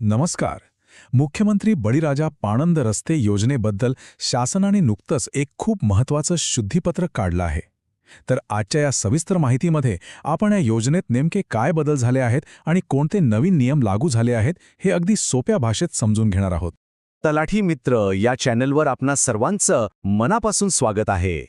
नमस्कार. मुख्यमंत्री बळीराजा पाणंद रस्ते योजनेबद्दल शासनाने नुकतंच एक खूप महत्त्वाचं शुद्धीपत्रक काढलं आहे. तर आजच्या या सविस्तर माहितीमध्ये आपण या योजनेत नेमके काय बदल झाले आहेत आणि कोणते नवीन नियम लागू झाले आहेत हे अगदी सोप्या भाषेत समजून घेणार आहोत. तलाठी मित्र या चॅनलवर आपणा सर्वांचं मनापासून स्वागत आहे.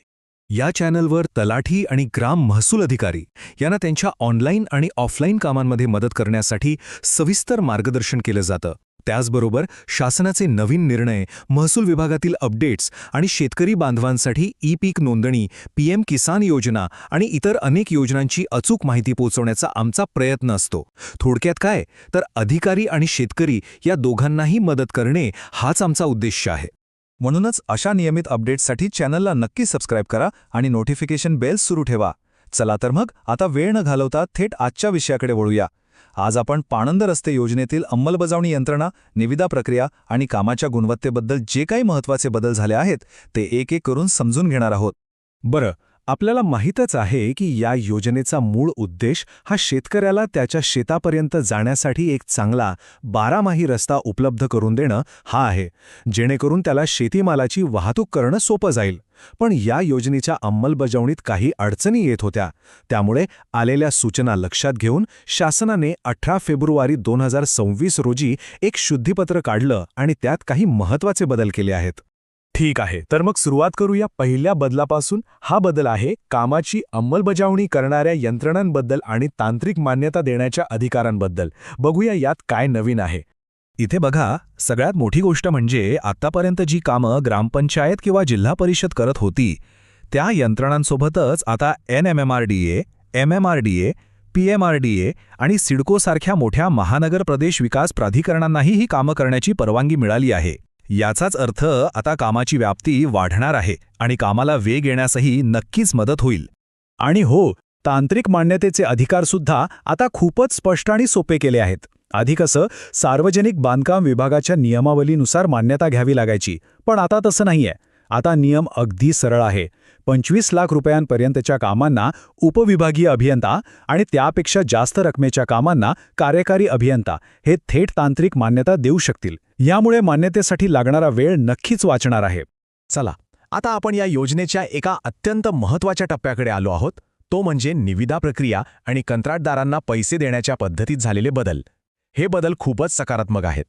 या चॅनलवर तलाठी आणि ग्राम महसूल अधिकारी यांना त्यांच्या ऑनलाईन आणि ऑफलाईन कामांमध्ये मदत करण्यासाठी सविस्तर मार्गदर्शन केलं जातं. त्याचबरोबर शासनाचे नवीन निर्णय, महसूल विभागातील अपडेट्स आणि शेतकरी बांधवांसाठी ई-पीक नोंदणी, पीएम किसान योजना आणि इतर अनेक योजनांची अचूक माहिती पोहोचवण्याचा आमचा प्रयत्न असतो. थोडक्यात काय, तर अधिकारी आणि शेतकरी या दोघांनाही मदत करणे हाच आमचा उद्देश आहे. म्हणूनच अशा नियमित अपडेट्ससाठी चॅनलला नक्की सबस्क्राईब करा आणि नोटिफिकेशन बेल सुरू ठेवा. चला तर मग आता वेळ न घालवता थेट आजच्या विषयाकडे वळूया. आज आपण पाणंद रस्ते योजनेतील अंमलबजावणी यंत्रणा, निविदा प्रक्रिया आणि कामाच्या गुणवत्तेबद्दल जे काही महत्त्वाचे बदल झाले आहेत ते एक एक करून समजून घेणार आहोत. बरं, आपल्याला माहीतच आहे की या योजनेचा मूळ उद्देश हा शेतकऱ्याला त्याच्या शेतापर्यंत जाण्यासाठी एक चांगला 12माही रस्ता उपलब्ध करून देणं हा आहे, जेणेकरून त्याला शेतीमालाची वाहतूक करणं सोपं जाईल. पण या योजनेच्या अंमलबजावणीत काही अडचणी येत होत्या. त्यामुळे आलेल्या सूचना लक्षात घेऊन शासनाने 18 फेब्रुवारी 2026 रोजी एक शुद्धीपत्र काढलं आणि त्यात काही महत्त्वाचे बदल केले आहेत. ठीक आहे, तर मग सुरुवात करूया पहिल्या बदलापासून. हा बदल आहे कामाची अंमलबजावणी करणाऱ्या यंत्रणांबद्दल आणि तांत्रिक मान्यता देण्याच्या अधिकारांबद्दल. बघूया यात काय नवीन आहे. इथे बघा, सगळ्यात मोठी गोष्ट म्हणजे आतापर्यंत जी कामं ग्रामपंचायत किंवा जिल्हा परिषद करत होती त्या यंत्रणांसोबतच आता NMMRDA, MMRDA, PMRDA आणि सिडकोसारख्या मोठ्या महानगर प्रदेश विकास प्राधिकरणांनाही ही कामं करण्याची परवानगी मिळाली आहे. याचाच अर्थ आता कामाची व्याप्ती वाढणार आहे आणि कामाला वेग येण्यासही नक्कीच मदत होईल. आणि हो, तांत्रिक मान्यतेचे अधिकारसुद्धा आता खूपच स्पष्ट आणि सोपे केले आहेत. आधी कसं सार्वजनिक बांधकाम विभागाच्या नियमावलीनुसार मान्यता घ्यावी लागायची, पण आता तसं नाहीये. आता नियम अगदी सरळ आहे. 25 लाख रुपयांपर्यंतच्या कामांना उपविभागीय अभियंता आणि त्यापेक्षा जास्त रकमेच्या कामांना कार्यकारी अभियंता हे थेट तांत्रिक मान्यता देऊ शकतील. यामुळे मान्यतेसाठी लागणारा वेळ नक्कीच वाचणार आहे. चला, आता आपण या योजनेच्या एका अत्यंत महत्त्वाच्या टप्प्याकडे आलो आहोत. तो म्हणजे निविदा प्रक्रिया आणि कंत्राटदारांना पैसे देण्याच्या पद्धतीत झालेले बदल. हे बदल खूपच सकारात्मक आहेत.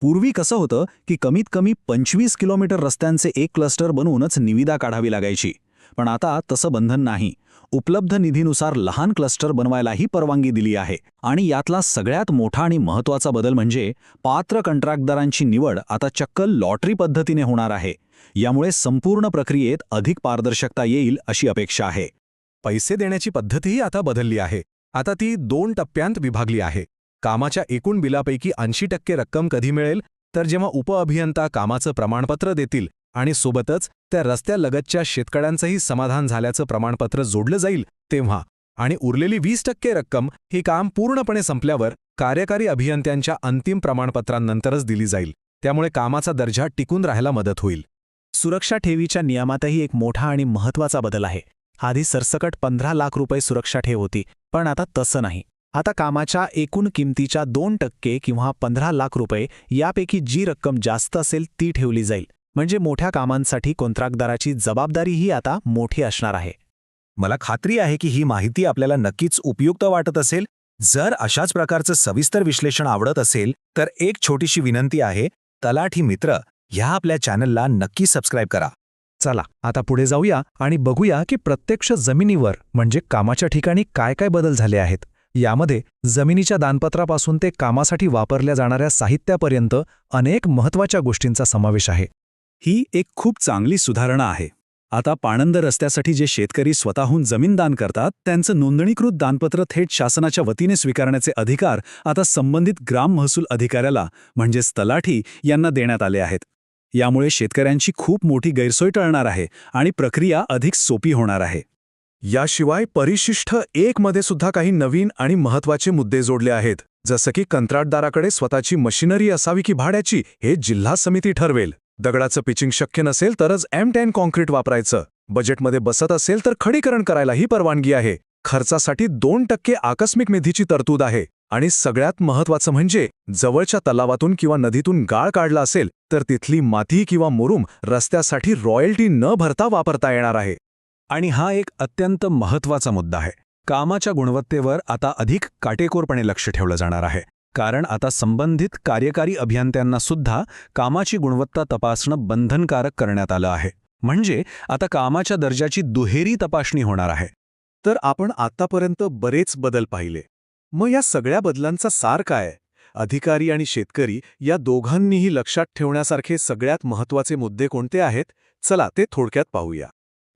पूर्वी कसं होतं की कमीत कमी 25 किलोमीटर रस्त्यांचे एक क्लस्टर बनवूनच निविदा काढावी लागायची. पण आता तसं बंधन नाही. उपलब्ध निधीनुसार लहान क्लस्टर बनवायलाही परवानगी दिली आहे. आणि यातला सगळ्यात मोठा आणि महत्त्वाचा बदल म्हणजे पात्र कंत्राटदारांची निवड आता चक्क लॉटरी पद्धतीने होणार आहे. यामुळे संपूर्ण प्रक्रियेत अधिक पारदर्शकता येईल अशी अपेक्षा आहे. पैसे देण्याची पद्धतीही आता बदलली आहे. आता ती 2 टप्प्यांत विभागली आहे. कामाच्या एकूण बिलापैकी 80% रक्कम कधी मिळेल, तर जेव्हा उपअभियंता कामाचं प्रमाणपत्र देतील आणि सोबतच त्या रस्त्यालगतच्या शेतकऱ्यांचंही समाधान झाल्याचं प्रमाणपत्र जोडलं जाईल तेव्हा. आणि उरलेली 20% रक्कम ही काम पूर्णपणे संपल्यावर कार्यकारी अभियंत्यांच्या अंतिम प्रमाणपत्रांनंतरच दिली जाईल. त्यामुळे कामाचा दर्जा टिकून राहायला मदत होईल. सुरक्षा ठेवीच्या नियमातही एक मोठा आणि महत्त्वाचा बदल आहे. आधी सरसकट 15 लाख रुपये सुरक्षा ठेव होती, पण आता तसं नाही. आता कामाच्या एकूण किमतीच्या 2% किंवा 15 लाख रुपये यापैकी जी रक्कम जास्त असेल ती ठेवली जाईल. म्हणजे मोठ्या कामांसाठी कंत्राटदाराची जबाबदारीही आता मोठी असणार आहे. मला खात्री आहे की ही माहिती आपल्याला नक्कीच उपयुक्त वाटत असेल. जर अशाच प्रकारचं सविस्तर विश्लेषण आवडत असेल तर एक छोटीशी विनंती आहे, तलाठी मित्र ह्या आपल्या चॅनलला नक्की सबस्क्राईब करा. चला, आता पुढे जाऊया आणि बघूया की प्रत्यक्ष जमिनीवर म्हणजे कामाच्या ठिकाणी काय काय बदल झाले आहेत. यामध्ये जमिनीच्या दानपत्रापासून ते कामासाठी वापरल्या जाणाऱ्या साहित्यापर्यंत अनेक महत्त्वाच्या गोष्टींचा समावेश आहे. ही एक खूप चांगली सुधारणा आहे. आता पाणंद रस्त्यासाठी जे शेतकरी स्वतःहून जमीन दान करतात त्यांचं नोंदणीकृत दानपत्र थेट शासनाच्या वतीने स्वीकारण्याचे अधिकार आता संबंधित ग्राम महसूल अधिकाऱ्याला म्हणजेच तलाठी यांना देण्यात आले आहेत. यामुळे शेतकऱ्यांची खूप मोठी गैरसोय टळणार आहे आणि प्रक्रिया अधिक सोपी होणार आहे. याशिवाय परिशिष्ट 1 मध्ये सुद्धा काही नवीन आणि महत्त्वाचे मुद्दे जोडले आहेत. जसं की कंत्राटदाराकडे स्वतःची मशिनरी असावी की भाड्याची हे जिल्हा समिती ठरवेल. दगडाचं पिचिंग शक्य नसेल तरच M10 कॉन्क्रीट वापरायचं. बजेटमध्ये बसत असेल तर खडीकरण करायलाही परवानगी आहे. खर्चासाठी 2% आकस्मिक निधीची तरतूद आहे. आणि सगळ्यात महत्त्वाचं म्हणजे जवळच्या तलावातून किंवा नदीतून गाळ काढला असेल तर तिथली माती किंवा मुरूम रस्त्यासाठी रॉयल्टी न भरता वापरता येणार आहे. आणि हा एक अत्यंत महत्त्वाचा मुद्दा आहे. कामाच्या गुणवत्तेवर आता अधिक काटेकोरपणे लक्ष ठेवलं जाणार आहे. कारण आता संबंधित कार्यकारी अभियंत्यांना सुद्धा कामाची गुणवत्ता तपासणं बंधनकारक करण्यात आलं आहे. म्हणजे आता कामाच्या दर्जाची दुहेरी तपासणी होणार आहे. तर आपण आतापर्यंत बरेच बदल पाहिले. मग या सगळ्या बदलांचा सार काय? अधिकारी आणि शेतकरी या दोघांनीही लक्षात ठेवण्यासारखे सगळ्यात महत्त्वाचे मुद्दे कोणते आहेत? चला ते थोडक्यात पाहूया.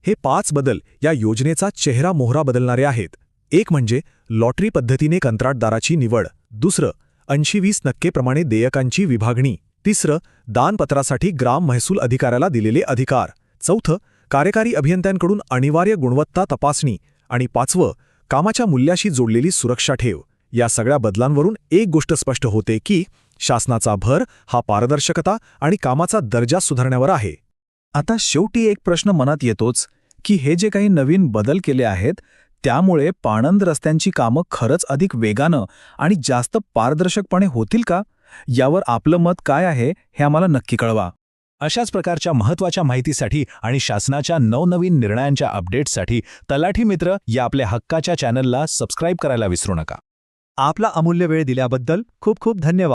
हे 5 बदल या योजनेचा चेहरा मोहरा बदलणारे आहेत. एक म्हणजे लॉटरी पद्धतीने कंत्राटदाराची निवड. दुसरं 80-20% प्रमाणे देयकांची विभागणी. तिसरं दानपत्रासाठी ग्राम महसूल अधिकाऱ्याला दिलेले अधिकार. चौथं कार्यकारी अभियंत्यांकडून अनिवार्य गुणवत्ता तपासणी. आणि 5वं कामाच्या मूल्याशी जोडलेली सुरक्षा ठेव. या सगळ्या बदलांवरून एक गोष्ट स्पष्ट होते की शासनाचा भर हा पारदर्शकता आणि कामाचा दर्जा सुधारण्यावर आहे. आता शेवटी एक प्रश्न मनात येतोच की हे जे काही नवीन बदल केले आहेत त्यामुळे पाणंद रस्त्यांची कामं खरंच अधिक वेगानं आणि जास्त पारदर्शकपणे होतील का? यावर आपलं मत काय आहे हे आम्हाला नक्की कळवा. अशाच प्रकारच्या महत्त्वाच्या माहितीसाठी आणि शासनाच्या नवनवीन निर्णयांच्या अपडेट्ससाठी तलाठी मित्र या आपल्या हक्काच्या चॅनलला सबस्क्राईब करायला विसरू नका. आपला अमूल्य वेळ दिल्याबद्दल खूप खूप धन्यवाद.